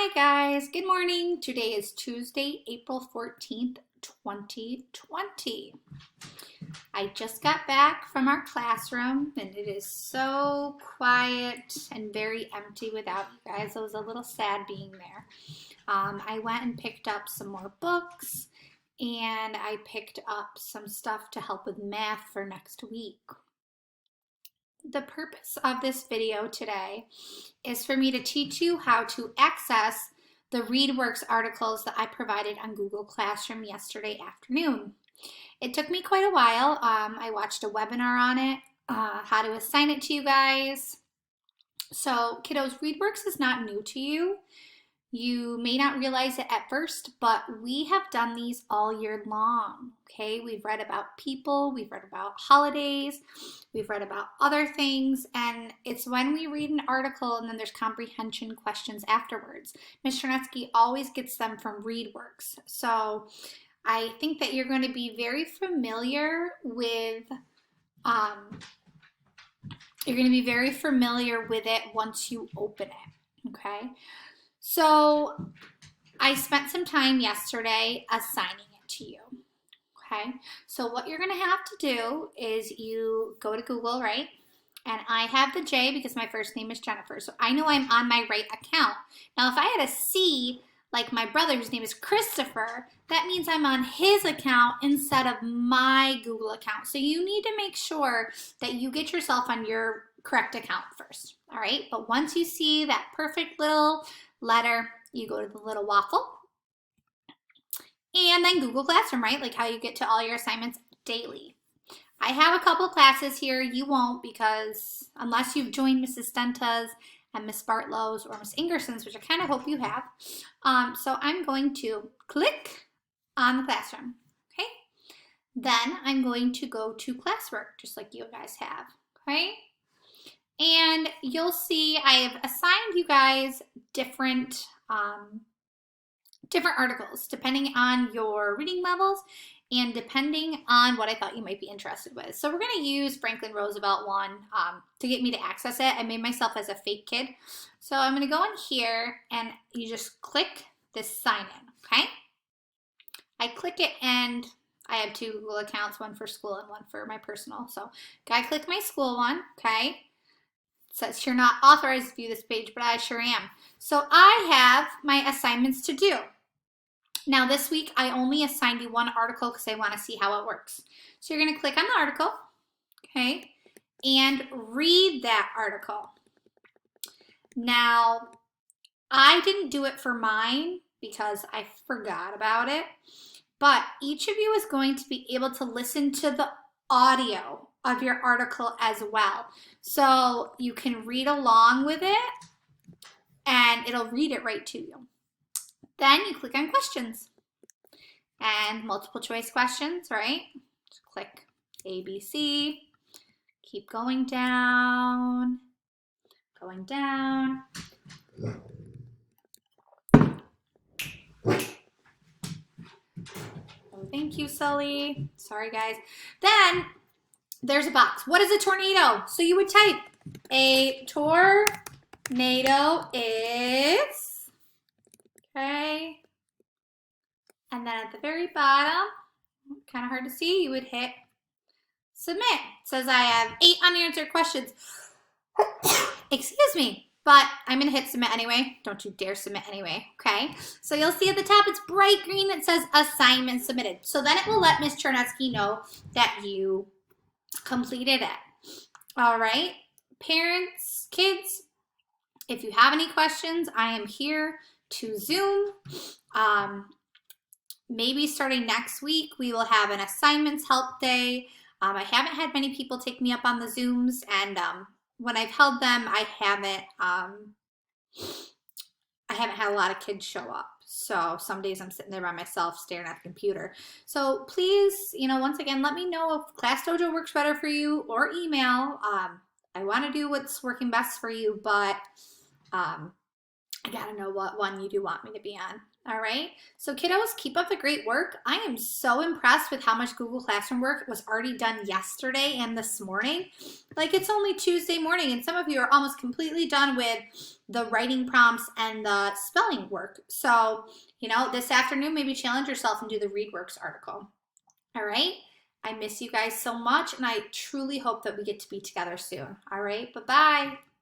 Hi guys, good morning. Today is Tuesday, April 14th, 2020. I just got back from our classroom and it is so quiet and very empty without you guys. I was a little sad being there. I went and picked up some more books and I picked up some stuff to help with math for next week. The purpose of this video today is for me to teach you how to access the ReadWorks articles that I provided on Google Classroom yesterday afternoon. It took me quite a while. I watched a webinar on it, how to assign it to you guys. So kiddos, ReadWorks is not new to you. You may not realize it at first, but we have done these all year long, okay? We've read about people, we've read about holidays, we've read about other things, and it's when we read an article and then there's comprehension questions afterwards. Ms. Charnetsky always gets them from ReadWorks. So I think that you're going to be very familiar with it once you open it, okay? So I spent some time yesterday assigning it to you, okay? So what you're going to have to do is you go to Google, right? And I have the J because my first name is Jennifer, so I know I'm on my right account. Now, if I had a C, like my brother whose name is Christopher, that means I'm on his account instead of my Google account. So you need to make sure that you get yourself on your correct account first, all right? But once you see that perfect little letter, you go to the little waffle and then Google Classroom, right? Like how you get to all your assignments daily. I have a couple classes here. You won't, because unless you've joined Mrs. Stenta's and Miss Bartlow's or Miss Ingerson's, which I kind of hope you have. So I'm going to click on the classroom, okay? Then I'm going to go to classwork, just like you guys have, okay? And you'll see I have assigned you guys different articles depending on your reading levels and depending on what I thought you might be interested with. So we're going to use Franklin Roosevelt one to get me to access it. I made myself as a fake kid. So I'm going to go in here and you just click this sign in, okay? I click it and I have two Google accounts, one for school and one for my personal. So I click my school one, okay? Says you're not authorized to view this page, but I sure am. So I have my assignments to do. Now this week I only assigned you one article because I want to see how it works. So you're going to click on the article, okay, and read that article. Now I didn't do it for mine because I forgot about it, but each of you is going to be able to listen to the audio of your article as well. So you can read along with it and it'll read it right to you. Then you click on questions and multiple choice questions, right? Just click A, B, C, keep going down. Oh, thank you, Sully. Sorry, guys. Then there's a box. What is a tornado? So you would type a tornado is, okay. And then at the very bottom, kind of hard to see, you would hit submit. It says I have 8 unanswered questions. Excuse me, but I'm going to hit submit anyway. Don't you dare submit anyway, okay? So you'll see at the top, it's bright green that says assignment submitted. So then it will let Ms. Charnetsky know that you completed it. All right, parents, kids, if you have any questions, I am here to Zoom. Maybe starting next week, we will have an assignments help day. I haven't had many people take me up on the Zooms, and when I've held them, I haven't had a lot of kids show up. So some days I'm sitting there by myself staring at the computer. So please, once again, let me know if Class Dojo works better for you or email. I want to do what's working best for you, but I gotta know what one you do want me to be on. All right. So kiddos, keep up the great work. I am so impressed with how much Google Classroom work was already done yesterday and this morning. Like, it's only Tuesday morning, and some of you are almost completely done with the writing prompts and the spelling work. So, this afternoon, maybe challenge yourself and do the ReadWorks article. All right. I miss you guys so much, and I truly hope that we get to be together soon. All right. Bye-bye.